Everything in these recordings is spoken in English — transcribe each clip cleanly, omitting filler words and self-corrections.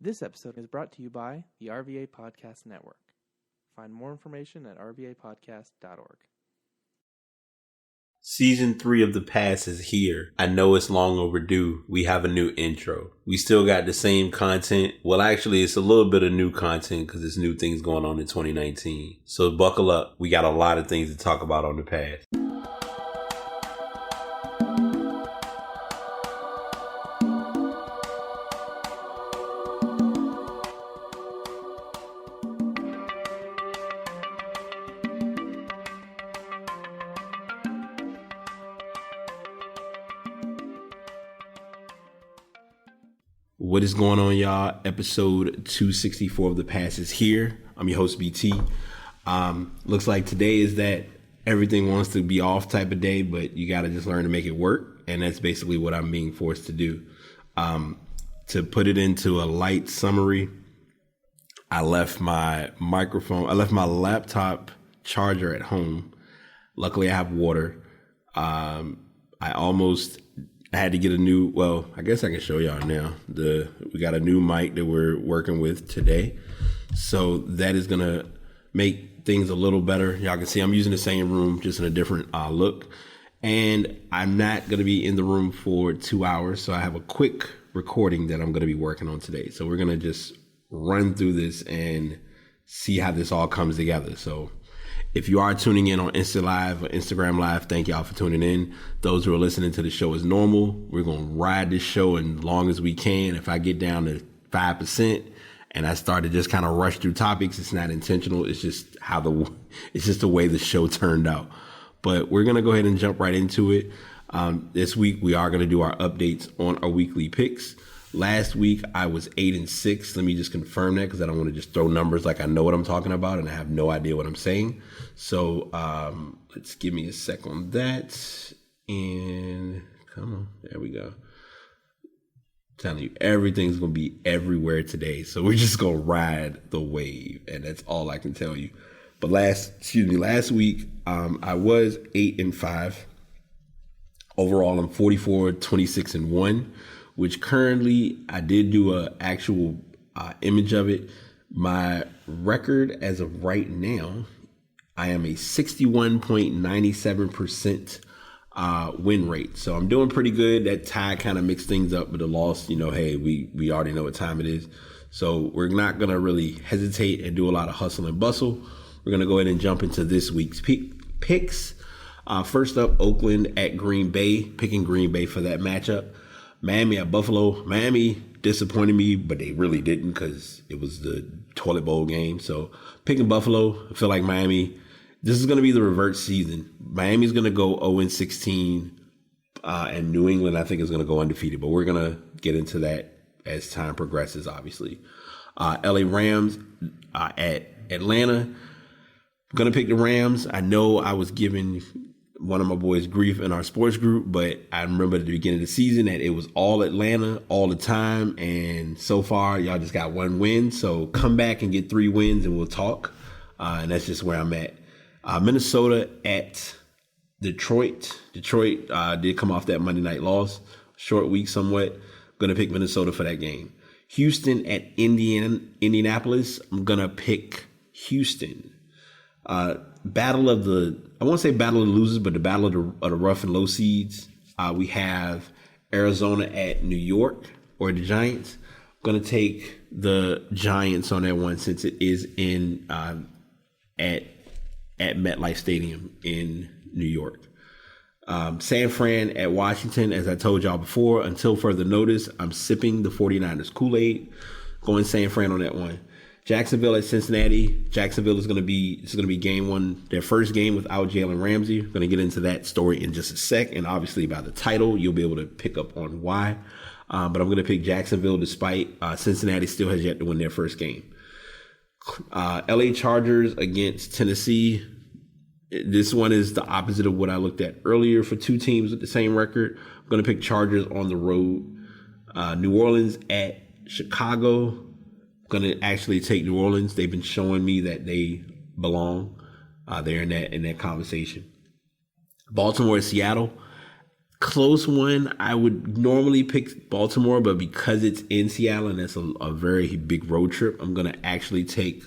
This episode is brought to you by the RVA Podcast Network. Find more information at rvapodcast.org. Season 3 of The Pass is here. I know it's long overdue. We have a new intro. We still got the same content. Well, actually, it's a little bit of new content because there's new things going on in 2019. So buckle up. We got a lot of things to talk about on The Pass. What is going on, y'all? Episode 264 of The Pass is here. I'm your host, BT. Looks like today is that everything wants to be off type of day, but you got to just learn to make it work. And that's basically what I'm being forced to do. To put it into a light summary, I left my laptop charger at home. Luckily, I have water. I had to get a new, well, I guess I can show y'all now. We got a new mic that we're working with today. So that is going to make things a little better. Y'all can see I'm using the same room, just in a different look. And I'm not going to be in the room for 2 hours. So I have a quick recording that I'm going to be working on today. So we're going to just run through this and see how this all comes together. So if you are tuning in on Instagram Live, thank y'all for tuning in. Those who are listening to the show as normal, we're going to ride this show as long as we can. If I get down to 5% and I start to just kind of rush through topics, it's not intentional. It's just the way the show turned out. But we're going to go ahead and jump right into it. This week, we are going to do our updates on our weekly picks. Last week, I was 8-6. Let me just confirm that because I don't want to just throw numbers like I know what I'm talking about and I have no idea what I'm saying. So let's give me a sec on that. And come on, there we go. I'm telling you, everything's going to be everywhere today. So we're just going to ride the wave. And that's all I can tell you. But last week, I was 8-5. Overall, I'm 44-26-1. Which currently I did do a actual image of it. My record as of right now, I am a 61.97% win rate. So I'm doing pretty good. That tie kind of mixed things up with the loss. You know, hey, we already know what time it is. So we're not going to really hesitate and do a lot of hustle and bustle. We're going to go ahead and jump into this week's picks. First up, Oakland at Green Bay, picking Green Bay for that matchup. Miami at Buffalo. Miami disappointed me, but they really didn't because it was the toilet bowl game. So picking Buffalo, I feel like Miami, this is going to be the revert season. Miami's going to go 0-16, and New England, I think, is going to go undefeated. But we're going to get into that as time progresses, obviously. LA Rams at Atlanta. I'm going to pick the Rams. I know I was giving one of my boys grief in our sports group, but I remember at the beginning of the season that it was all Atlanta all the time. And so far, y'all just got one win. So come back and get 3 wins and we'll talk. And that's just where I'm at. Minnesota at Detroit. Detroit did come off that Monday night loss. Short week somewhat. Going to pick Minnesota for that game. Houston at Indianapolis. I'm going to pick Houston. Battle of the losers, but the battle of the rough and low seeds. We have Arizona at New York, or the Giants. I'm going to take the Giants on that one since it is in at MetLife Stadium in New York. San Fran at Washington. As I told y'all before, until further notice, I'm sipping the 49ers Kool-Aid. Going San Fran on that one. Jacksonville at Cincinnati. Jacksonville is going to be game one, their first game without Jalen Ramsey. We're going to get into that story in just a sec. And obviously by the title, you'll be able to pick up on why. But I'm going to pick Jacksonville despite Cincinnati still has yet to win their first game. LA Chargers against Tennessee. This one is the opposite of what I looked at earlier for 2 teams with the same record. I'm going to pick Chargers on the road. New Orleans at Chicago. Going to actually take New Orleans. They've been showing me that they belong. They're in that conversation. Baltimore, Seattle. Close one. I would normally pick Baltimore, but because it's in Seattle and it's a very big road trip, I'm going to actually take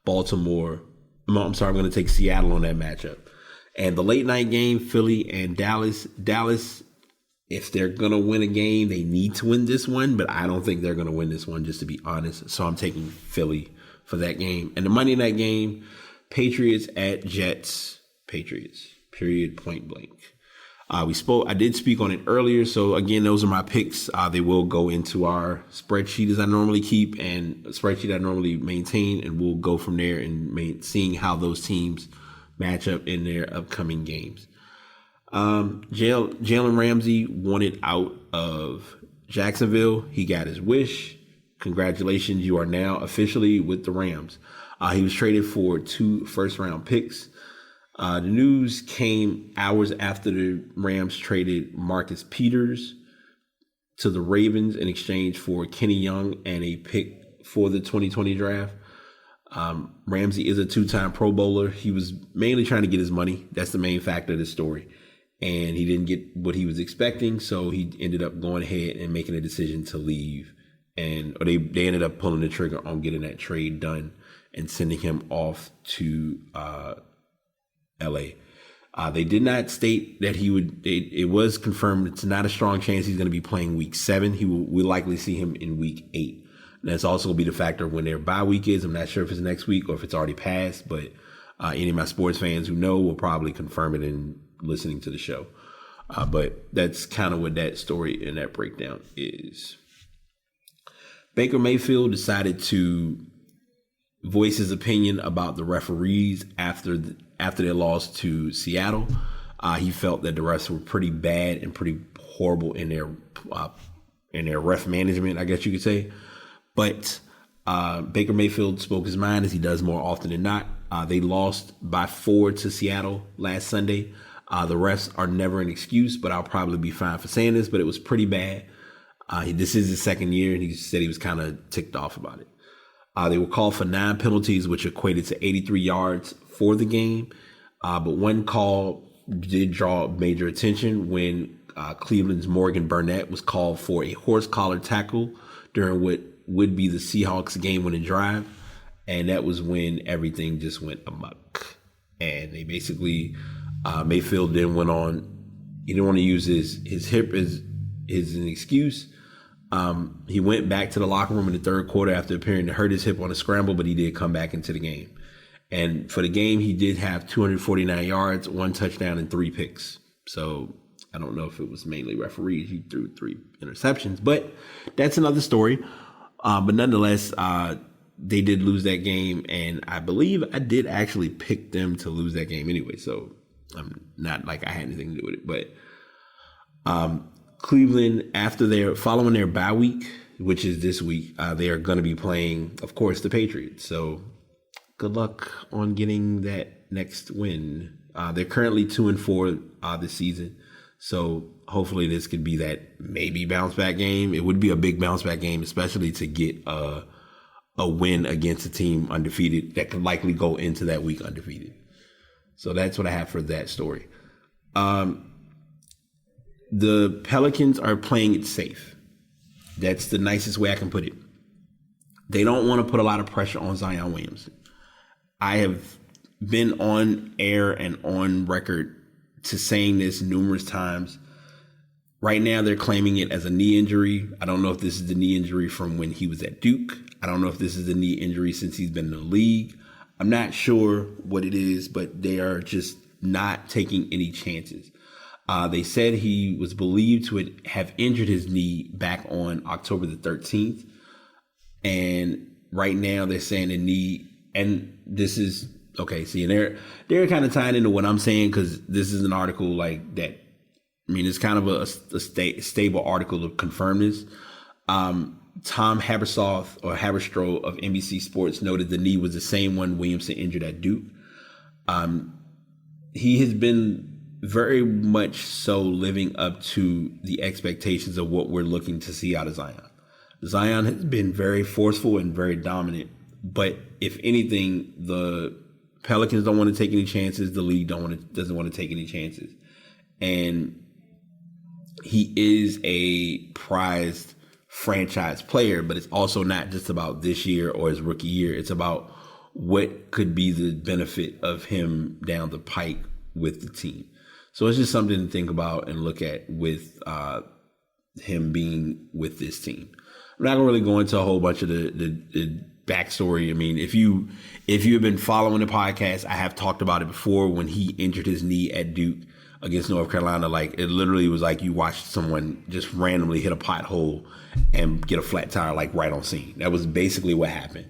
Baltimore. I'm sorry, I'm going to take Seattle on that matchup. And the late night game, Philly and Dallas. Dallas, if they're going to win a game, they need to win this one, but I don't think they're going to win this one, just to be honest. So I'm taking Philly for that game. And the Monday night game, Patriots at Jets. Patriots, period, point blank. I did speak on it earlier. So again, those are my picks. They will go into our spreadsheet as I normally keep and a spreadsheet I normally maintain. And we'll go from there and seeing how those teams match up in their upcoming games. Jalen Ramsey wanted out of Jacksonville. He got his wish. Congratulations. You are now officially with the Rams. He was traded for 2 first-round picks. The news came hours after the Rams traded Marcus Peters to the Ravens in exchange for Kenny Young and a pick for the 2020 draft. Ramsey is a 2-time Pro Bowler. He was mainly trying to get his money. That's the main factor of the story. And he didn't get what he was expecting, so he ended up going ahead and making a decision to leave. Or they ended up pulling the trigger on getting that trade done and sending him off to LA. They did not state that he would. It was confirmed it's not a strong chance he's going to be playing week 7. We'll likely see him in week 8. And that's also going to be the factor when their bye week is. I'm not sure if it's next week or if it's already passed, but any of my sports fans who know will probably confirm it in listening to the show. But that's kind of what that story and that breakdown is. Baker Mayfield decided to voice his opinion about the referees after their loss to Seattle. He felt that the refs were pretty bad and pretty horrible in their ref management, I guess you could say. But Baker Mayfield spoke his mind, as he does more often than not. They lost by 4 to Seattle last Sunday. The refs are never an excuse, but I'll probably be fine for saying this, but it was pretty bad. This is his second year, and he said he was kind of ticked off about it. They were called for 9 penalties, which equated to 83 yards for the game. But one call did draw major attention when Cleveland's Morgan Burnett was called for a horse collar tackle during what would be the Seahawks game-winning drive. And that was when everything just went amok. And they basically, Mayfield then went on. He didn't want to use his hip as an excuse. He went back to the locker room in the third quarter after appearing to hurt his hip on a scramble, but he did come back into the game. And for the game, he did have 249 yards, 1 touchdown, and 3 picks. So I don't know if it was mainly referees. He threw 3 interceptions, but that's another story. But nonetheless, they did lose that game, and I believe I did actually pick them to lose that game anyway. So I'm not like I had anything to do with it, but Cleveland, following their bye week, which is this week, they are going to be playing, of course, the Patriots. So good luck on getting that next win. They're currently 2-4 this season. So hopefully this could be that maybe bounce back game. It would be a big bounce back game, especially to get a win against a team undefeated that could likely go into that week undefeated. So that's what I have for that story. The Pelicans are playing it safe. That's the nicest way I can put it. They don't want to put a lot of pressure on Zion Williamson. I have been on air and on record to saying this numerous times. Right now, they're claiming it as a knee injury. I don't know if this is the knee injury from when he was at Duke. I don't know if this is the knee injury since he's been in the league. I'm not sure what it is, but they are just not taking any chances. They said he was believed to have injured his knee back on October the 13th. And right now they're saying the knee, and this is, okay, see, and they're kind of tying into what I'm saying, because this is an article like that. I mean, it's kind of a stable article to confirm this. Tom Haberstroh of NBC Sports noted the knee was the same one Williamson injured at Duke. He has been very much so living up to the expectations of what we're looking to see out of Zion. Zion has been very forceful and very dominant, but if anything, the Pelicans don't want to take any chances. The league doesn't want to take any chances. And he is a prized franchise player, but it's also not just about this year or his rookie year. It's about what could be the benefit of him down the pike with the team. So it's just something to think about and look at with him being with this team. I'm not gonna really go into a whole bunch of the backstory. I mean, if you have been following the podcast, I have talked about it before when he injured his knee at Duke against North Carolina. Like, it literally was like you watched someone just randomly hit a pothole and get a flat tire, like, right on scene. That was basically what happened.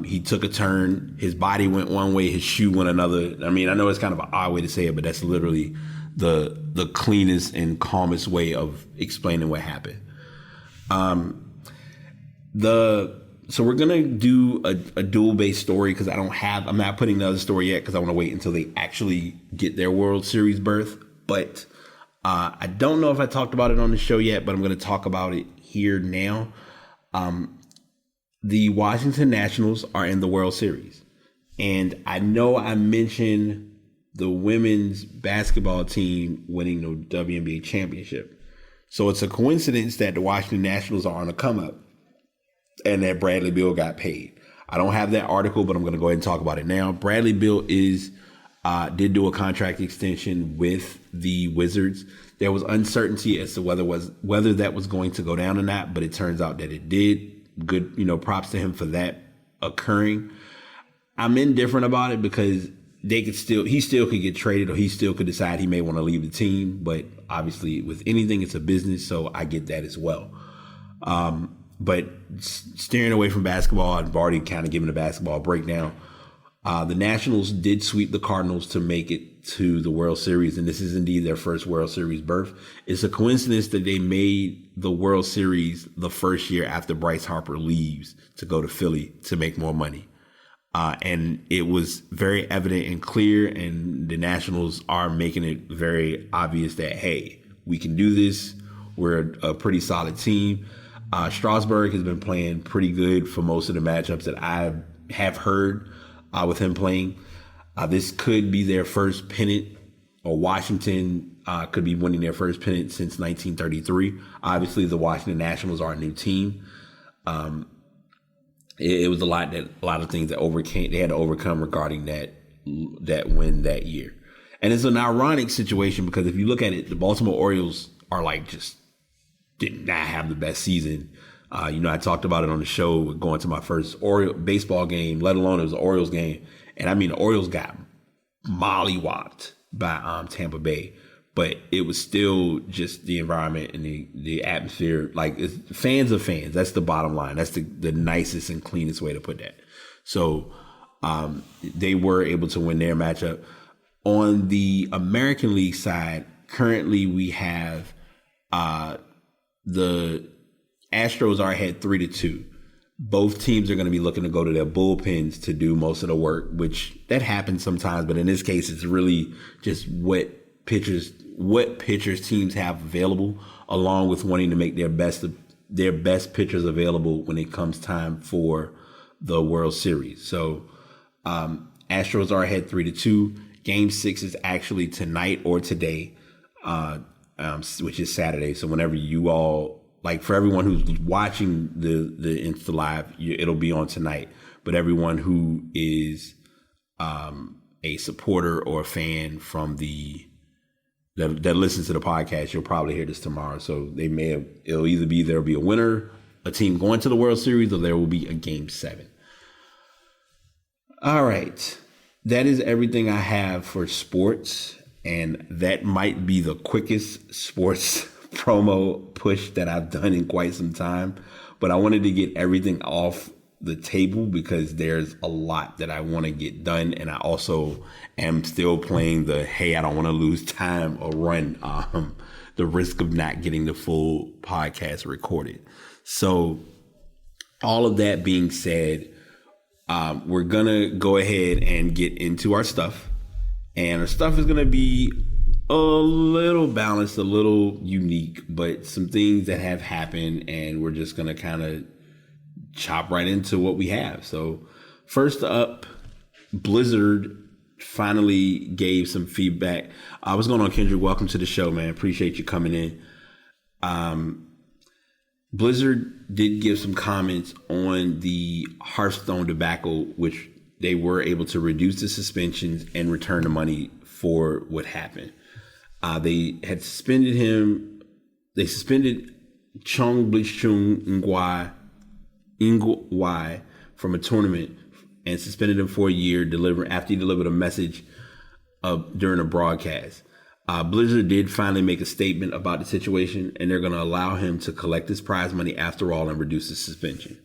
He took a turn, his body went one way, his shoe went another. I mean, I know it's kind of an odd way to say it, but that's literally the cleanest and calmest way of explaining what happened. So we're going to do a dual-based story because I'm not putting the other story yet because I want to wait until they actually get their World Series berth. But I don't know if I talked about it on the show yet, but I'm going to talk about it here now. The Washington Nationals are in the World Series. And I know I mentioned the women's basketball team winning the WNBA championship. So it's a coincidence that the Washington Nationals are on a come-up and that Bradley Beal got paid. I don't have that article, but I'm going to go ahead and talk about it now. Bradley Beal did do a contract extension with the Wizards. There was uncertainty as to whether that was going to go down or not, but it turns out that it did. Good, props to him for that occurring. I'm indifferent about it because he still could get traded, or he still could decide he may want to leave the team. But obviously, with anything, it's a business, so I get that as well. But steering away from basketball, I've already kind of given the basketball breakdown. The Nationals did sweep the Cardinals to make it to the World Series, and this is indeed their first World Series berth. It's a coincidence that they made the World Series the first year after Bryce Harper leaves to go to Philly to make more money. And it was very evident and clear, and the Nationals are making it very obvious that, hey, we can do this. We're a pretty solid team. Strasburg has been playing pretty good for most of the matchups that I have heard with him playing. This could be their first pennant, or Washington could be winning their first pennant since 1933. Obviously, the Washington Nationals are a new team. It was a lot of things that they had to overcome regarding that win that year. And it's an ironic situation because if you look at it, the Baltimore Orioles are just did not have the best season. I talked about it on the show going to my first baseball game, let alone it was an Orioles game. And I mean, the Orioles got mollywopped by Tampa Bay, but it was still just the environment and the atmosphere. Like, it's fans of fans. That's the bottom line. That's the nicest and cleanest way to put that. So they were able to win their matchup. On the American League side, currently we have the Astros are ahead 3-2. Both teams are going to be looking to go to their bullpens to do most of the work, which that happens sometimes. But in this case, it's really just what pitchers teams have available, along with wanting to make their best pitchers available when it comes time for the World Series. So Astros are ahead 3-2. Game 6 is actually tonight or today, which is Saturday. So whenever you all, for everyone who's watching the Insta Live, it'll be on tonight. But everyone who is a supporter or a fan from that listens to the podcast, you'll probably hear this tomorrow. So there'll be a winner, a team going to the World Series, or there will be a Game 7. All right. That is everything I have for sports. And that might be the quickest sports promo push that I've done in quite some time, but I wanted to get everything off the table because there's a lot that I want to get done, and I also am still playing I don't want to lose time or run the risk of not getting the full podcast recorded. So all of that being said, we're gonna go ahead and get into our stuff, and our stuff is gonna be a little balanced, a little unique, but some things that have happened, and we're just going to kind of chop right into what we have. So first up, Blizzard finally gave some feedback. What's going on, Kendrick? Welcome to the show, man. Appreciate you coming in. Blizzard did give some comments on the Hearthstone debacle, which they were able to reduce the suspensions and return the money for what happened. They had suspended him. They suspended Chung Blitzchung Nguai from a tournament and suspended him for a year after he delivered a message during a broadcast. Blizzard did finally make a statement about the situation, and they're going to allow him to collect his prize money after all and reduce the suspension.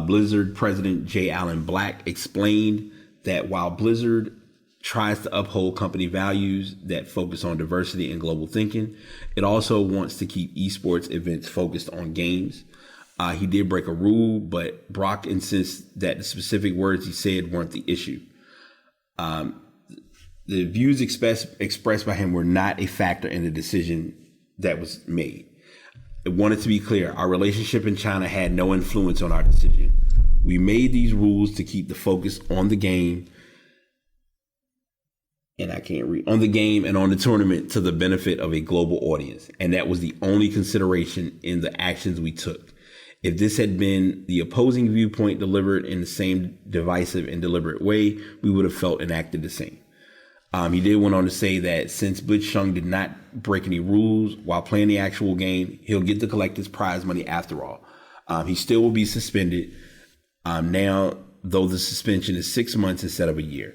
Blizzard President J. Allen Black explained that while Blizzard tries to uphold company values that focus on diversity and global thinking, it also wants to keep esports events focused on games. He did break a rule, but Brock insists that the specific words he said weren't the issue. The views expressed by him were not a factor in the decision that was made. I wanted to be clear, our relationship in China had no influence on our decision. We made these rules to keep the focus on the game, on the game and on the tournament to the benefit of a global audience. And that was the only consideration in the actions we took. If this had been the opposing viewpoint delivered in the same divisive and deliberate way, we would have felt and acted the same. He did went on to say that since Blitzchung did not break any rules while playing the actual game, he'll get to collect his prize money after all. He still will be suspended now, though the suspension is 6 months instead of a year.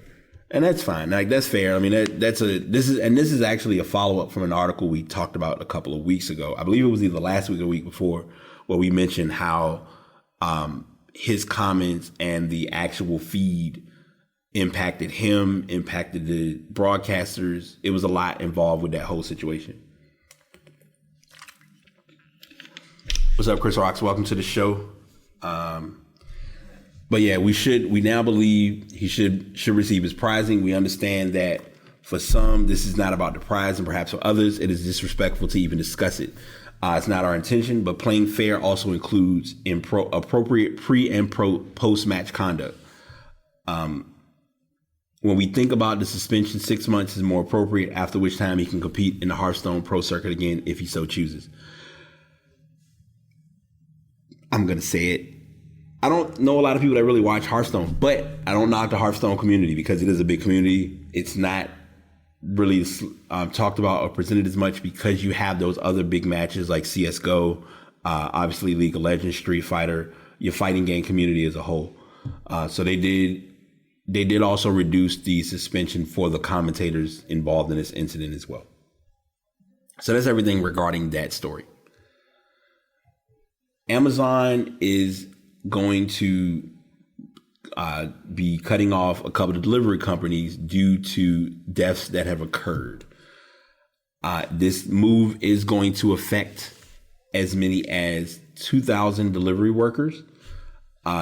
And that's fine. Like, that's fair. I mean, this is actually a follow-up from an article we talked about a couple of weeks ago. I believe it was either last week or the week before, where we mentioned how his comments and the actual feed impacted him, impacted the broadcasters. It was a lot involved with that whole situation. What's up, Chris Rocks? Welcome to the show. But yeah, we now believe he should receive his prizing. We understand that for some, this is not about the prize, and perhaps for others, it is disrespectful to even discuss it. It's not our intention, but playing fair also includes appropriate pre and post-match conduct. When we think about the suspension, 6 months is more appropriate, after which time he can compete in the Hearthstone Pro Circuit again if he so chooses. I'm going to say it. I don't know a lot of people that really watch Hearthstone, but I don't knock the Hearthstone community because it is a big community. It's not really talked about or presented as much because you have those other big matches like CSGO, obviously League of Legends, Street Fighter, your fighting game community as a whole. So they did also reduce the suspension for the commentators involved in this incident as well. So that's everything regarding that story. Amazon is going to be cutting off a couple of delivery companies due to deaths that have occurred. This move is going to affect as many as 2,000 delivery workers.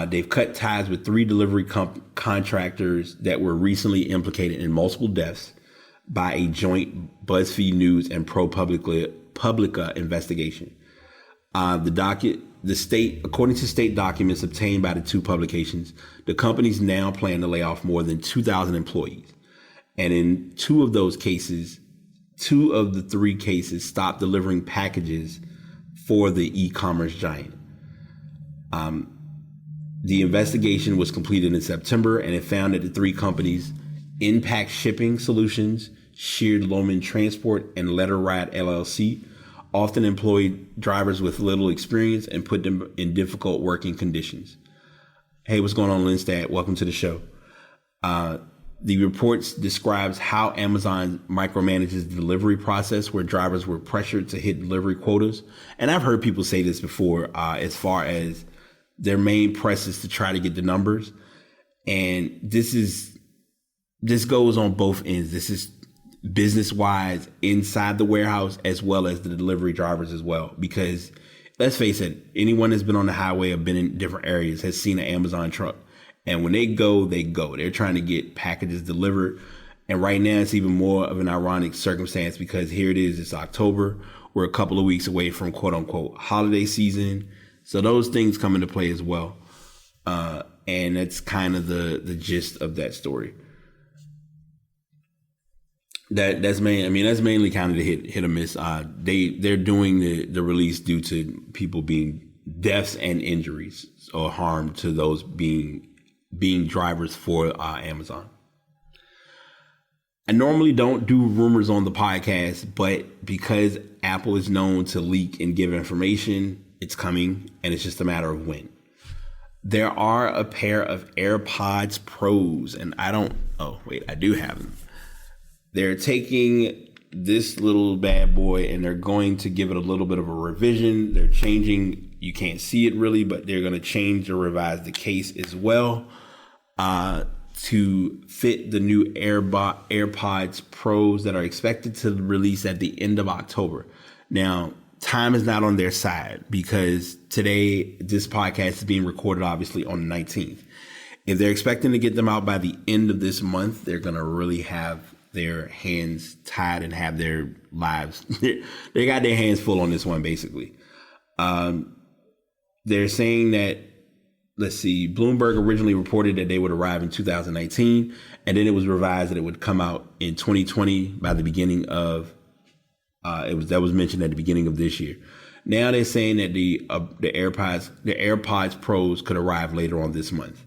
They've cut ties with 3 delivery contractors that were recently implicated in multiple deaths by a joint BuzzFeed News and ProPublica investigation. According to state documents obtained by the 2 publications, the companies now plan to lay off more than 2,000 employees. And in 2 of those cases, 2 of the 3 cases stopped delivering packages for the e-commerce giant. The investigation was completed in September, and it found that the 3 companies, Impact Shipping Solutions, Sheared Loman Transport, and Letter Ride LLC, often employed drivers with little experience and put them in difficult working conditions. Hey, what's going on, Lindstad? Welcome to the show. The reports describes how Amazon micromanages the delivery process, where drivers were pressured to hit delivery quotas. And I've heard people say this before, as far as their main press is to try to get the numbers. And this goes on both ends. This is business wise inside the warehouse as well as the delivery drivers as well, because let's face it, anyone that's been on the highway or been in different areas has seen an Amazon truck, and when they go they're trying to get packages delivered. And right now it's even more of an ironic circumstance because here it is, it's October, we're a couple of weeks away from quote unquote holiday season, so those things come into play as well. And that's kind of the gist of that story. That's main. I mean, that's mainly kind of the hit or miss. They're doing the release due to people being deaths and injuries or harm to those being drivers for Amazon. I normally don't do rumors on the podcast, but because Apple is known to leak and give information, it's coming, and it's just a matter of when. There are a pair of AirPods Pros, and I do have them. They're taking this little bad boy and they're going to give it a little bit of a revision. They're changing, you can't see it really, but they're going to change or revise the case as well to fit the new AirPods Pros that are expected to release at the end of October. Now, time is not on their side because today this podcast is being recorded obviously on the 19th. If they're expecting to get them out by the end of this month, they're going to really have their hands tied and have their lives. They got their hands full on this one, basically. They're saying that, let's see, Bloomberg originally reported that they would arrive in 2019, and then it was revised that it would come out in 2020 by the beginning of, that was mentioned at the beginning of this year. Now they're saying that the AirPods Pros could arrive later on this month.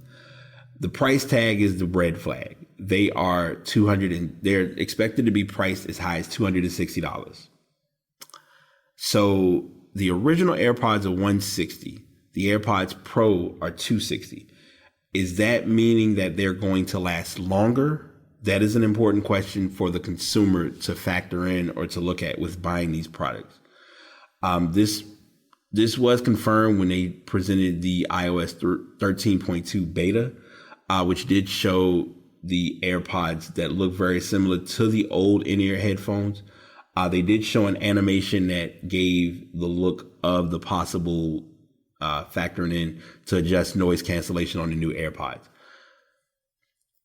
The price tag is the red flag. They are they're expected to be priced as high as $260. So the original AirPods are $160. The AirPods Pro are $260. Is that meaning that they're going to last longer? That is an important question for the consumer to factor in or to look at with buying these products. This was confirmed when they presented the iOS 13.2 beta, which did show the AirPods that look very similar to the old in-ear headphones. They did show an animation that gave the look of the possible factoring in to adjust noise cancellation on the new AirPods.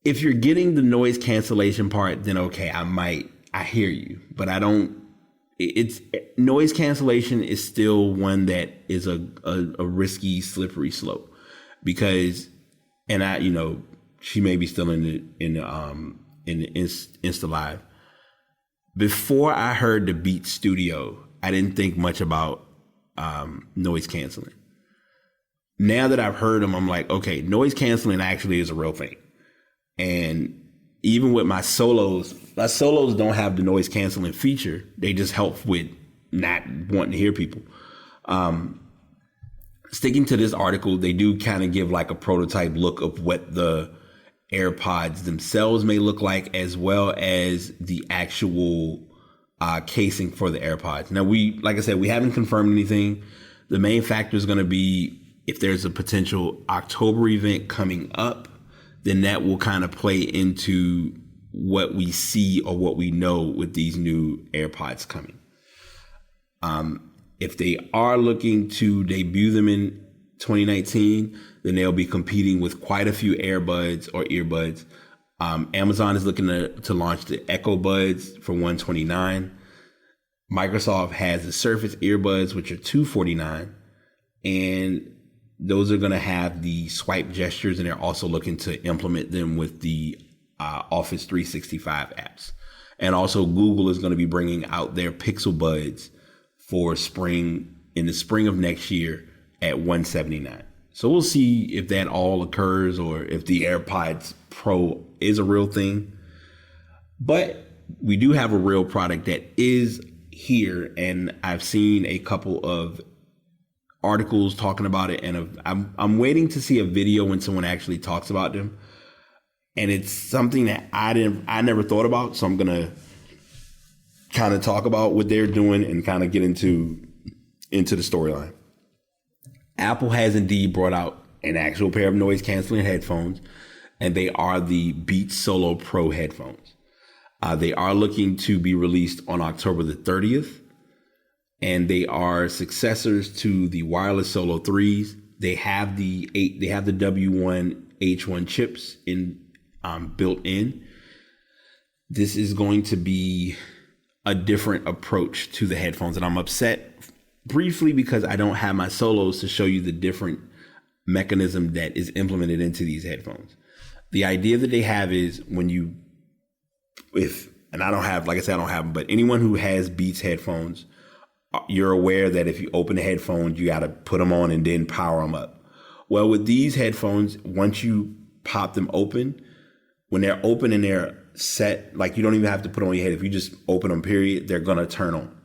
If you're getting the noise cancellation part, then okay, I hear you, but I don't. It's noise cancellation is still one that is a risky, slippery slope because, and she may be still in the Insta Live. Before I heard the Beat Studio, I didn't think much about noise canceling. Now that I've heard them, I'm like, okay, noise canceling actually is a real thing. And even with my solos don't have the noise canceling feature. They just help with not wanting to hear people. Sticking to this article, they do kind of give like a prototype look of what the AirPods themselves may look like, as well as the actual casing for the AirPods. Now, like I said, we haven't confirmed anything. The main factor is going to be if there's a potential October event coming up, then that will kind of play into what we see or what we know with these new AirPods coming. If they are looking to debut them in 2019, then they'll be competing with quite a few earbuds. Amazon is looking to launch the Echo Buds for $129. Microsoft has the Surface earbuds, which are $249, and those are going to have the swipe gestures, and they're also looking to implement them with the Office 365 apps. And also Google is going to be bringing out their Pixel Buds for in the spring of next year at $179. So we'll see if that all occurs or if the AirPods Pro is a real thing. But we do have a real product that is here, and I've seen a couple of articles talking about it, and I'm waiting to see a video when someone actually talks about them. And it's something that I never thought about, so I'm gonna kind of talk about what they're doing and kind of get into the storyline. Apple has indeed brought out an actual pair of noise canceling headphones, and they are the Beats Solo Pro headphones. They are looking to be released on October the 30th, and they are successors to the wireless Solo 3s. They have the W1 H1 chips built in. This is going to be a different approach to the headphones, and I'm upset briefly because I don't have my Solos to show you the different mechanism that is implemented into these headphones. The idea that they have is and I don't have, like I said, I don't have them, but anyone who has Beats headphones, you're aware that if you open the headphones, you got to put them on and then power them up. Well, with these headphones, once you pop them open, when they're open and they're set, like you don't even have to put them on your head. If you just open them, period, they're going to turn on.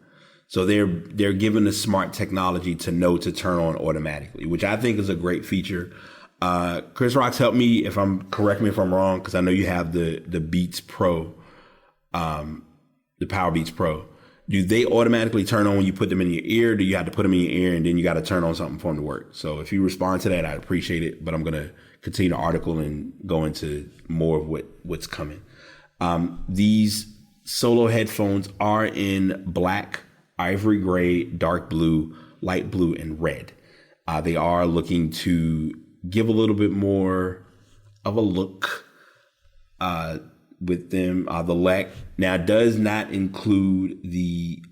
So they're given the smart technology to know to turn on automatically, which I think is a great feature. Chris Rocks, help me correct me if I'm wrong, because I know you have the Beats Pro, the Power Beats Pro. Do they automatically turn on when you put them in your ear? Do you have to put them in your ear and then you got to turn on something for them to work? So if you respond to that, I'd appreciate it. But I'm going to continue the article and go into more of what's coming. These Solo headphones are in black, ivory gray, dark blue, light blue, and red. They are looking to give a little bit more of a look with them. The LEC now does not include the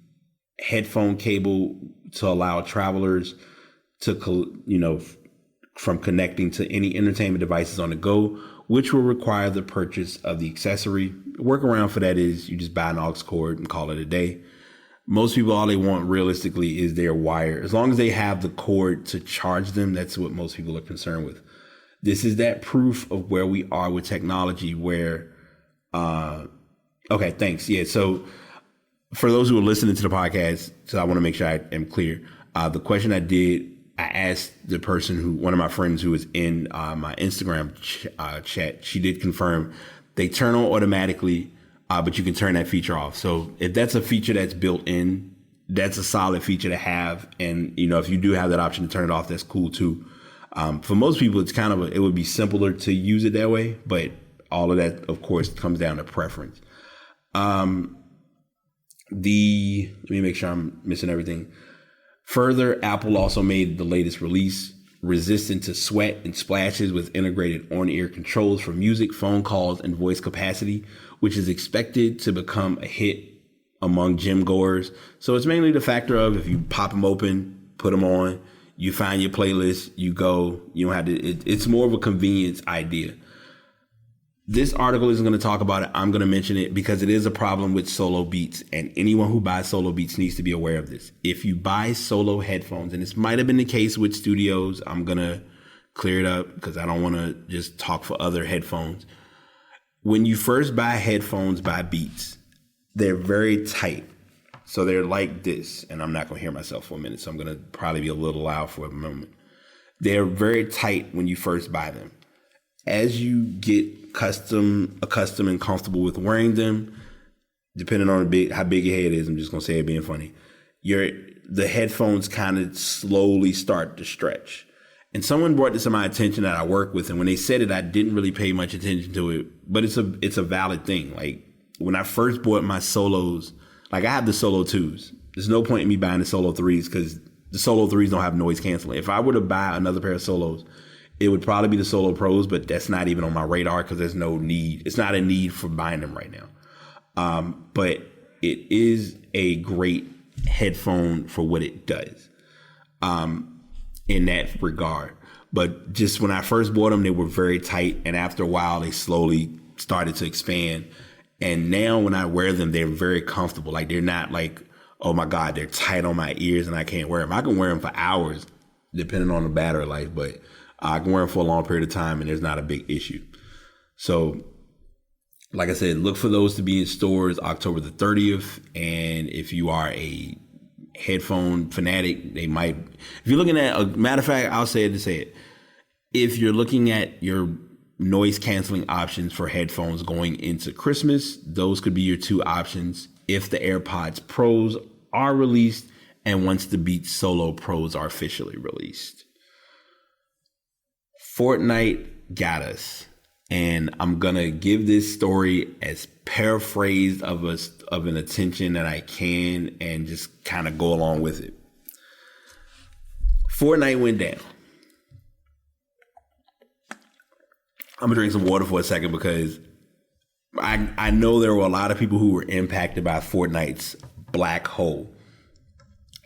headphone cable to allow travelers to, from connecting to any entertainment devices on the go, which will require the purchase of the accessory. Workaround for that is you just buy an aux cord and call it a day. Most people, all they want realistically is their wire. As long as they have the cord to charge them, that's what most people are concerned with. This is that proof of where we are with technology where, okay, thanks. Yeah. So for those who are listening to the podcast, so I want to make sure I am clear. The question I asked the person one of my friends who was in my Instagram chat, she did confirm they turn on automatically, but you can turn that feature off. So if that's a feature that's built in, that's a solid feature to have. And, if you do have that option to turn it off, that's cool too. For most people, it's it would be simpler to use it that way, but all of that, of course, comes down to preference. Let me make sure I'm missing everything. Further, Apple also made the latest release resistant to sweat and splashes with integrated on-ear controls for music, phone calls, and voice capacity, which is expected to become a hit among gym goers. So it's mainly the factor of if you pop them open, put them on, you find your playlist, you go, you don't have to, it's more of a convenience idea. This article isn't going to talk about it. I'm going to mention it because it is a problem with Solo Beats, and anyone who buys Solo Beats needs to be aware of this. If you buy Solo headphones, and this might have been the case with studios, I'm going to clear it up because I don't want to just talk for other headphones. When you first buy headphones by Beats, they're very tight. So they're like this, and I'm not going to hear myself for a minute, so I'm going to probably be a little loud for a moment. They're very tight when you first buy them. As you get accustomed and comfortable with wearing them, depending on how big your head is, I'm just going to say it being funny, the headphones kind of slowly start to stretch. And someone brought this to my attention that I work with, and when they said it, I didn't really pay much attention to it, but it's a valid thing. Like when I first bought my Solos, like I have the Solo 2s. There's no point in me buying the Solo 3s because the Solo 3s don't have noise canceling. If I were to buy another pair of Solos, it would probably be the Solo Pros, but that's not even on my radar because there's no need. It's not a need for buying them right now. But it is a great headphone for what it does in that regard. But just when I first bought them, they were very tight. And after a while, they slowly started to expand. And now when I wear them, they're very comfortable. Like they're not like, oh my God, they're tight on my ears and I can't wear them. I can wear them for hours, depending on the battery life, but I can wear them for a long period of time and there's not a big issue. So like I said, look for those to be in stores October the 30th. And if you are a headphone fanatic, they might, if you're looking at, a matter of fact, I'll say it to say it. If you're looking at your noise canceling options for headphones going into Christmas, those could be your two options if the AirPods Pros are released and once the Beats Solo Pros are officially released. Fortnite got us, and I'm gonna give this story as paraphrased of an attention that I can and just kind of go along with it. Fortnite went down. I'm gonna drink some water for a second because I know there were a lot of people who were impacted by Fortnite's black hole.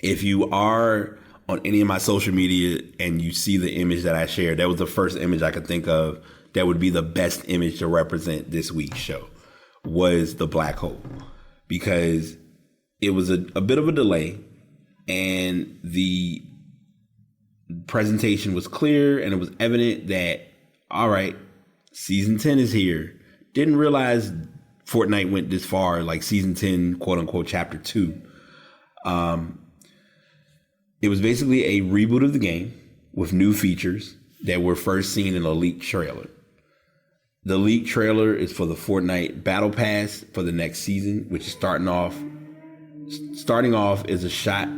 If you are on any of my social media and you see the image that I shared, that was the first image I could think of that would be the best image to represent this week's show. was the black hole, because it was a bit of a delay and the presentation was clear and it was evident that, all right, season 10 is here. Didn't realize Fortnite went this far, like season 10, quote unquote, chapter 2. It was basically a reboot of the game with new features that were first seen in a leaked trailer. The leaked trailer is for the Fortnite Battle Pass for the next season, which is starting off is a shot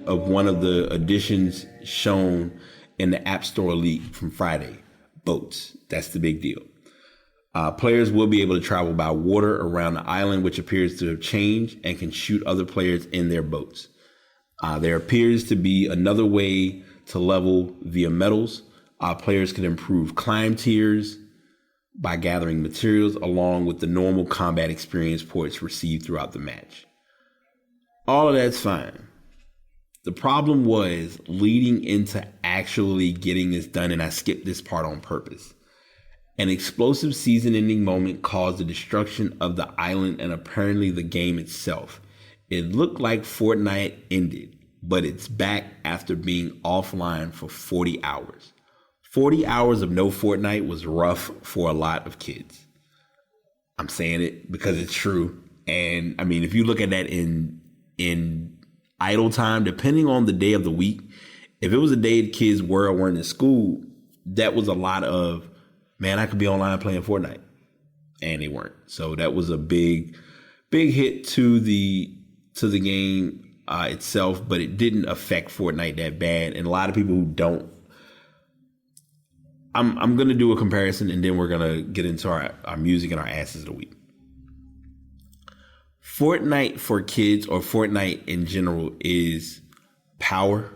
of one of the additions shown in the App Store leak from Friday, boats. That's the big deal. Players will be able to travel by water around the island, which appears to have changed, and can shoot other players in their boats. There appears to be another way to level via medals. Players can improve climb tiers by gathering materials along with the normal combat experience points received throughout the match. All of that's fine. The problem was leading into actually getting this done, and I skipped this part on purpose. An explosive season-ending moment caused the destruction of the island and apparently the game itself. It looked like Fortnite ended, but it's back after being offline for 40 hours. 40 hours of no Fortnite was rough for a lot of kids. I'm saying it because it's true. And I mean, if you look at that in idle time, depending on the day of the week, if it was a day kids were or weren't in school, that was a lot of, man, I could be online playing Fortnite. And they weren't. So that was a big hit to the game itself, but it didn't affect Fortnite that bad. And a lot of people who don't, I'm going to do a comparison, and then we're going to get into our music and our asses of the week. Fortnite for kids, or Fortnite in general, is power.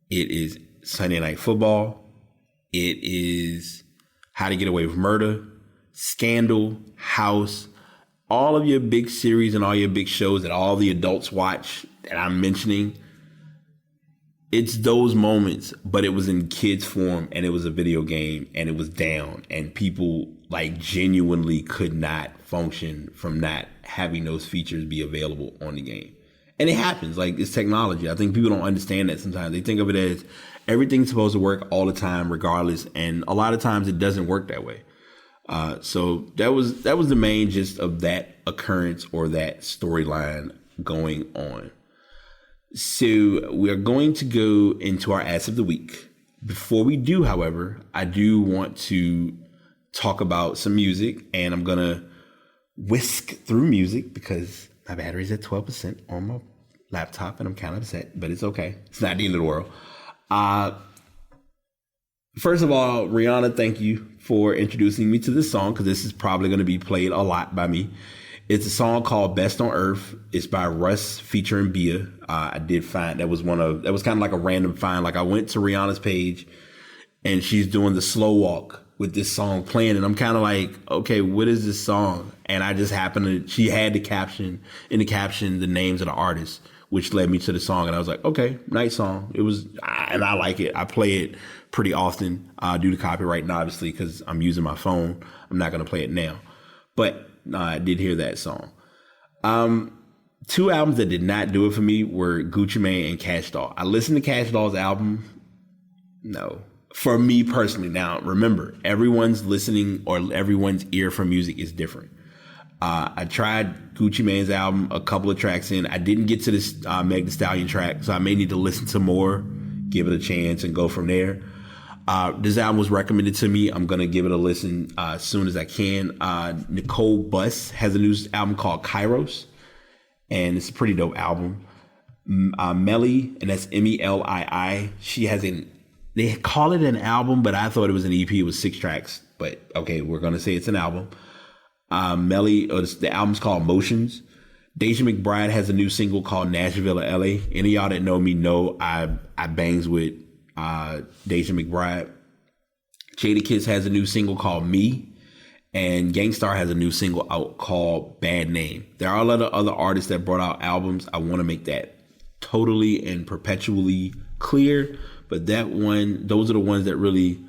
It is Sunday Night Football. It is How to Get Away with Murder, Scandal, House, all of your big series and all your big shows that all the adults watch that I'm mentioning. It's those moments, but it was in kids form, and it was a video game, and it was down, and people like genuinely could not function from not having those features be available on the game. And it happens, like, it's technology. I think people don't understand that sometimes. They think of it as everything's supposed to work all the time regardless, and a lot of times it doesn't work that way. So that was the main gist of that occurrence, or that storyline going on. So we're going to go into our ass of the week. Before we do, however, I do want to talk about some music, and I'm going to whisk through music because my battery's at 12% on my laptop and I'm kind of upset, but it's okay. It's not the end of the world. First of all, Rihanna, thank you for introducing me to this song, because this is probably going to be played a lot by me. It's a song called Best on Earth. It's by Russ featuring Bia. I did find that was kind of like a random find. Like, I went to Rihanna's page and she's doing the slow walk with this song playing, and I'm kind of like, okay, what is this song? And I just she had the caption the names of the artists, which led me to the song, and I was like, okay, nice song. It was, and I like it. I play it pretty often due to copyright, and obviously because I'm using my phone, I'm not going to play it now. But I did hear that song. Two albums that did not do it for me were Gucci Mane and Cash Doll. I listened to Cash Doll's album. No. For me personally. Now, remember, everyone's listening or everyone's ear for music is different. I tried Gucci Mane's album a couple of tracks in. I didn't get to this Meg Thee Stallion track, so I may need to listen to more, give it a chance, and go from there. This album was recommended to me. I'm going to give it a listen as soon as I can. Nicole Buss has a new album called Kairos, and it's a pretty dope album. Melly, and that's Melii. She has they call it an album, but I thought it was an EP. It was 6 tracks, but okay, we're going to say it's an album. Melly, the album's called Motions. Deja McBride has a new single called Nashville or LA. Any of y'all that know me know I bangs with Deja McBride. Jadakiss has a new single called Me, and Gangstar has a new single out called Bad Name. There are a lot of other artists that brought out albums. I want to make that totally and perpetually clear, but those are the ones that really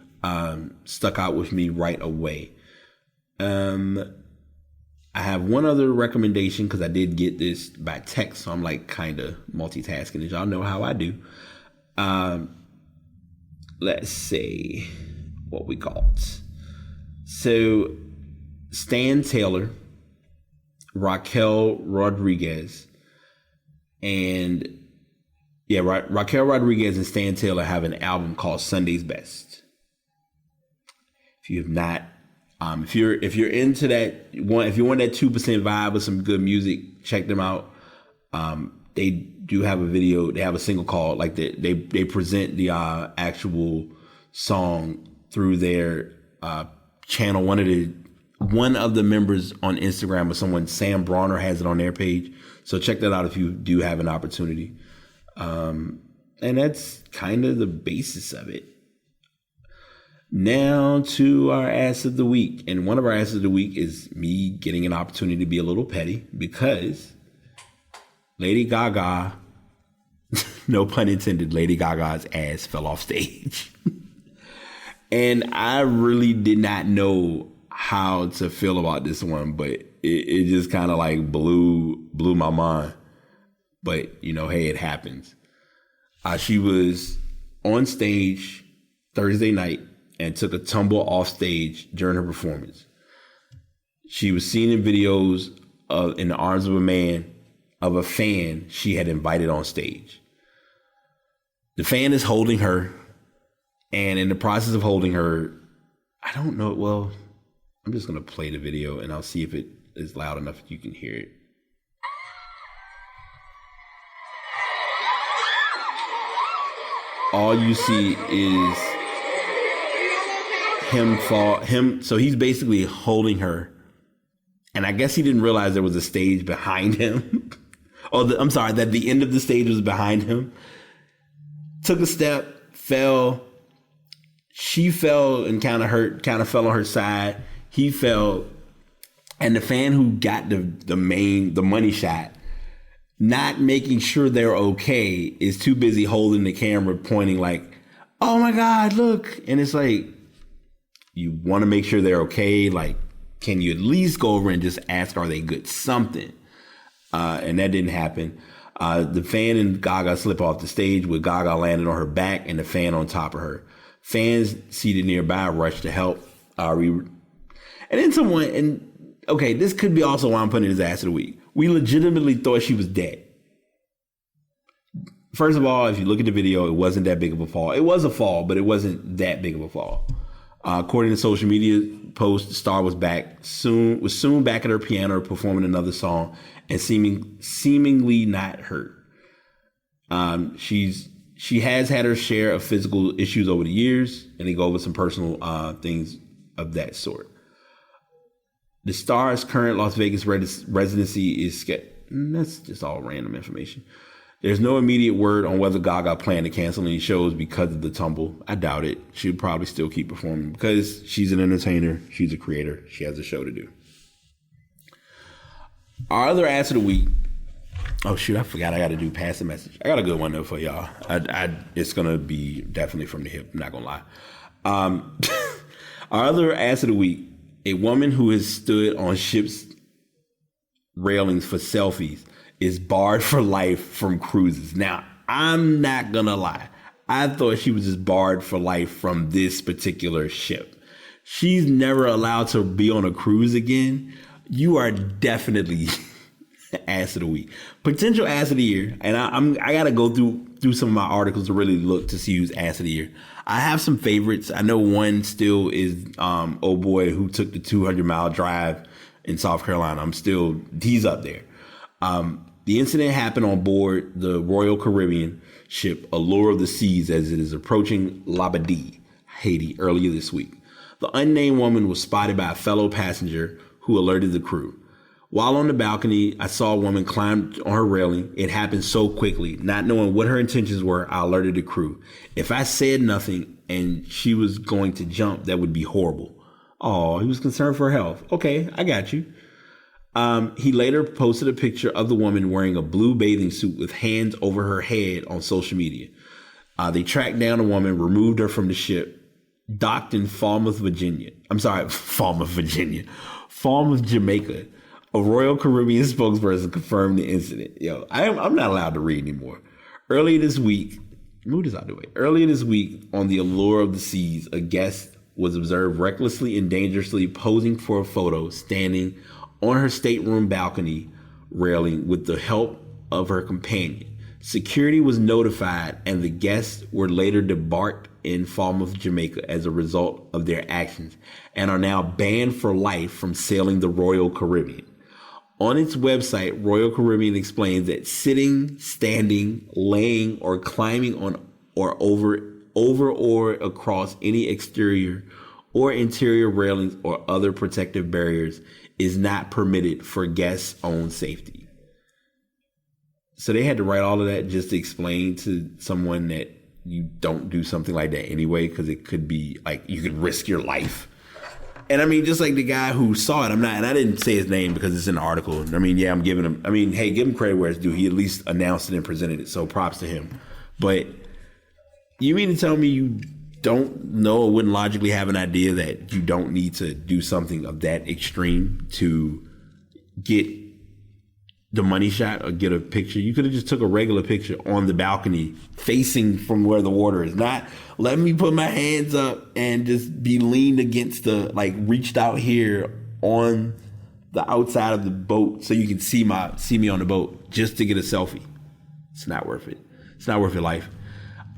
stuck out with me right away. I have one other recommendation because I did get this by text, so I'm like kind of multitasking, as y'all know how I do. Let's see what we got. So Stan Taylor, Raquel Rodriguez, and Raquel Rodriguez and Stan Taylor have an album called Sunday's Best. If you have not, if you're into that one, if you want that 2% vibe with some good music, check them out. They do have a video. They have a single called like they present the actual song through their channel. One of the members on Instagram or someone, Sam Bronner, has it on their page. So check that out if you do have an opportunity. And that's kind of the basis of it. Now to our ass of the week. And one of our asses of the week is me getting an opportunity to be a little petty because Lady Gaga, no pun intended, Lady Gaga's ass fell off stage. And I really did not know how to feel about this one, but it just kind of like blew my mind. But, hey, it happens. She was on stage Thursday night and took a tumble off stage during her performance. She was seen in videos in the arms of a fan she had invited on stage. The fan is holding her, and in the process of holding her, I don't know. Well, I'm just going to play the video and I'll see if it is loud enough that you can hear it. All you see is him. So he's basically holding her. And I guess he didn't realize there was a stage behind him. That the end of the stage was behind him. Took a step, fell. She fell and kind of fell on her side. He fell. And the fan who got the money shot, not making sure they're okay, is too busy holding the camera pointing like, oh my God, look. And it's like, you want to make sure they're okay. Like, can you at least go over and just ask, are they good? Something. And that didn't happen. The fan and Gaga slip off the stage with Gaga landing on her back and the fan on top of her. Fans seated nearby rushed to help. And then this could be also why I'm putting his ass of the week. We legitimately thought she was dead. First of all, if you look at the video, it wasn't that big of a fall. It was a fall, but it wasn't that big of a fall. According to social media posts, the star was soon back at her piano performing another song and seemingly not hurt. She has had her share of physical issues over the years, and they go over some personal things of that sort. The star's current Las Vegas residency is that's just all random information. There's no immediate word on whether Gaga planned to cancel any shows because of the tumble. I doubt it. She'll probably still keep performing because she's an entertainer. She's a creator. She has a show to do. Our other ass of the week. Oh, shoot. I forgot I got to do pass the message. I got a good one, though, for y'all. It's going to be definitely from the hip. I'm not going to lie. Our other ass of the week. A woman who has stood on ships' railings for selfies is barred for life from cruises. Now, I'm not going to lie. I thought she was just barred for life from this particular ship. She's never allowed to be on a cruise again. You are definitely ass of the week. Potential ass of the year. And I got to go through some of my articles to really look to see who's ass of the year. I have some favorites. I know one still is old boy who took the 200-mile drive in South Carolina. He's up there. The incident happened on board the Royal Caribbean ship Allure of the Seas as it is approaching Labadee, Haiti, earlier this week. The unnamed woman was spotted by a fellow passenger who alerted the crew. While on the balcony, I saw a woman climb on her railing. It happened so quickly. Not knowing what her intentions were, I alerted the crew. If I said nothing and she was going to jump, that would be horrible. Oh, he was concerned for her health. Okay, I got you. He later posted a picture of the woman wearing a blue bathing suit with hands over her head on social media. They tracked down the woman, removed her from the ship, docked in Falmouth, Jamaica. A Royal Caribbean spokesperson confirmed the incident. Yo, I'm not allowed to read anymore. Earlier this week, move this out of the way. Earlier this week, on the Allure of the Seas, a guest was observed recklessly and dangerously posing for a photo standing on her stateroom balcony railing with the help of her companion. Security was notified and the guests were later debarked in Falmouth, Jamaica as a result of their actions and are now banned for life from sailing the Royal Caribbean. On its website, Royal Caribbean explains that sitting, standing, laying, or climbing on or over or across any exterior or interior railings or other protective barriers is not permitted for guests' own safety. So they had to write all of that just to explain to someone that you don't do something like that anyway, because it could be like you could risk your life. And I mean, just like the guy who saw it, and I didn't say his name because it's in the article. I mean, yeah, I'm giving him, hey, give him credit where it's due. He at least announced it and presented it. So props to him. But you mean to tell me you don't know or wouldn't logically have an idea that you don't need to do something of that extreme to get the money shot or get a picture? You could have just took a regular picture on the balcony facing from where the water is. Not let me put my hands up and just be leaned against reached out here on the outside of the boat so you can see me on the boat just to get a selfie. It's not worth it. It's not worth your life.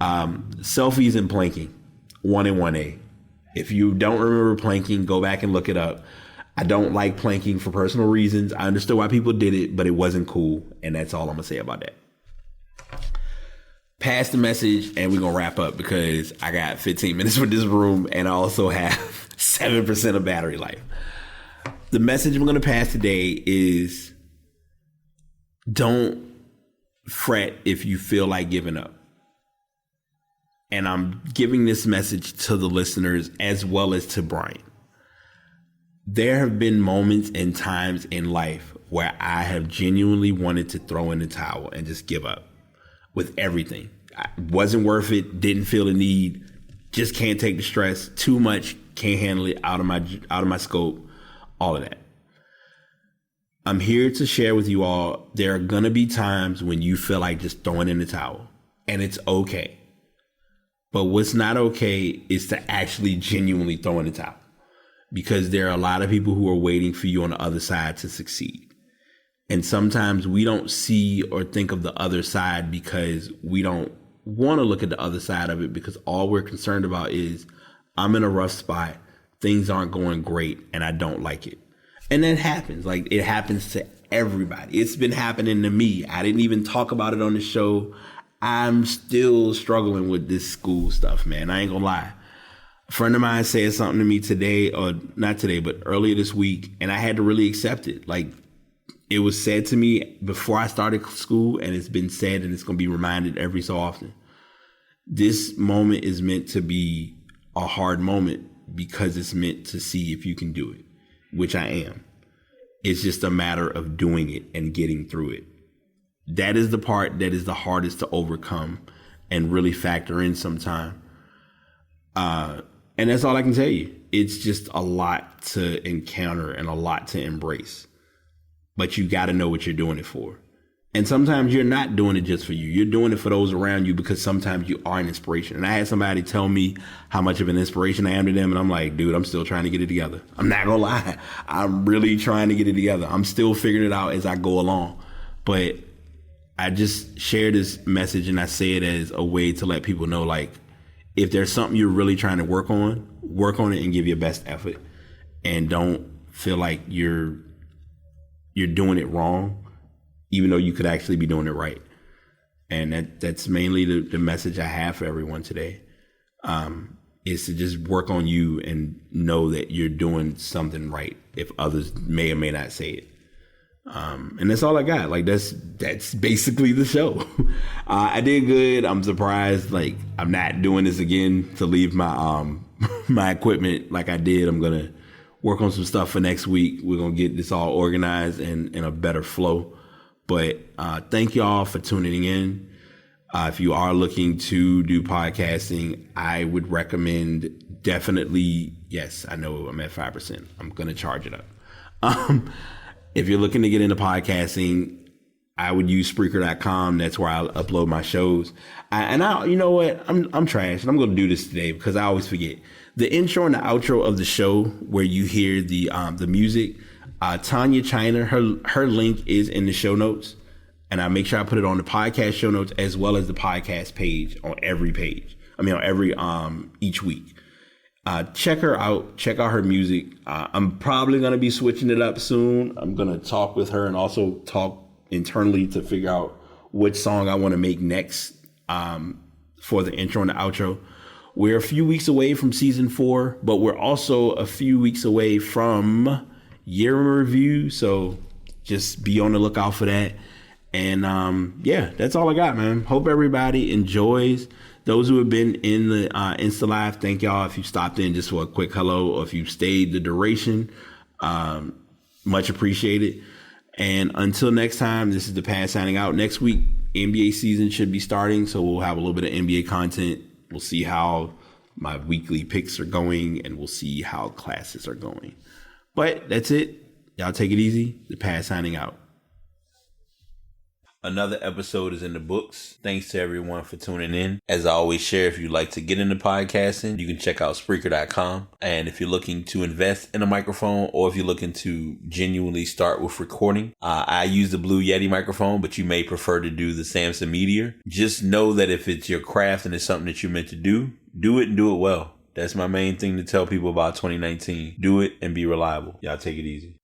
Selfies and planking, 1 and 1A. If you don't remember planking, go back and look it up. I don't like planking for personal reasons. I understood why people did it, but it wasn't cool. And that's all I'm going to say about that. Pass the message and we're going to wrap up because I got 15 minutes with this room and I also have 7% of battery life. The message I'm going to pass today is don't fret if you feel like giving up. And I'm giving this message to the listeners as well as to Brian. There have been moments and times in life where I have genuinely wanted to throw in the towel and just give up with everything. Wasn't worth it. Didn't feel the need. Just can't take the stress. Too much. Can't handle it. Out of my scope. All of that. I'm here to share with you all. There are gonna be times when you feel like just throwing in the towel, and it's okay. But what's not okay is to actually genuinely throw in the towel. Because there are a lot of people who are waiting for you on the other side to succeed. And sometimes we don't see or think of the other side because we don't want to look at the other side of it because all we're concerned about is I'm in a rough spot. Things aren't going great and I don't like it. And that happens. Like it happens to everybody. It's been happening to me. I didn't even talk about it on the show. I'm still struggling with this school stuff, man. I ain't gonna lie. A friend of mine said something to me today, or not today, but earlier this week, and I had to really accept it. Like, it was said to me before I started school, and it's been said, and it's going to be reminded every so often. This moment is meant to be a hard moment because it's meant to see if you can do it, which I am. It's just a matter of doing it and getting through it. That is the part that is the hardest to overcome and really factor in sometime. And that's all I can tell you. It's just a lot to encounter and a lot to embrace. But you got to know what you're doing it for. And sometimes you're not doing it just for you. You're doing it for those around you because sometimes you are an inspiration. And I had somebody tell me how much of an inspiration I am to them. And I'm like, dude, I'm still trying to get it together. I'm not going to lie. I'm really trying to get it together. I'm still figuring it out as I go along. But I just share this message and I say it as a way to let people know, like, if there's something you're really trying to work on it and give your best effort. And don't feel like you're doing it wrong, even though you could actually be doing it right. And that's mainly the message I have for everyone today, is to just work on you and know that you're doing something right if others may or may not say it. And that's all I got. Like, that's basically the show. I did good. I'm surprised. Like, I'm not doing this again to leave my my equipment like I did. I'm going to work on some stuff for next week. We're going to get this all organized and in a better flow. But thank y'all for tuning in. If you are looking to do podcasting, I would recommend definitely, yes, I know I'm at 5%. I'm going to charge it up. If you're looking to get into podcasting, I would use Spreaker.com. That's where I upload my shows. You know what? I'm trash, and I'm going to do this today because I always forget. The intro and the outro of the show, where you hear the music, Tanya China, her link is in the show notes, and I make sure I put it on the podcast show notes as well as the podcast page on every page. On every each week. Check her out. Check out her music. I'm probably going to be switching it up soon. I'm going to talk with her and also talk internally to figure out which song I want to make next for the intro and the outro. We're a few weeks away from season 4, but we're also a few weeks away from year in review. So just be on the lookout for that. And yeah, that's all I got, man. Hope everybody enjoys. Those who have been in the Insta Live, thank y'all. If you stopped in just for a quick hello, or if you stayed the duration, much appreciated. And until next time, this is the Pad signing out. Next week, NBA season should be starting, so we'll have a little bit of NBA content. We'll see how my weekly picks are going, and we'll see how classes are going. But that's it. Y'all take it easy. The Pad signing out. Another episode is in the books. Thanks to everyone for tuning in. As I always share, if you'd like to get into podcasting, you can check out Spreaker.com. And if you're looking to invest in a microphone, or if you're looking to genuinely start with recording, I use the Blue Yeti microphone, but you may prefer to do the Samson Meteor. Just know that if it's your craft and it's something that you're meant to do it and do it well. That's my main thing to tell people about 2019. Do it and be reliable. Y'all take it easy.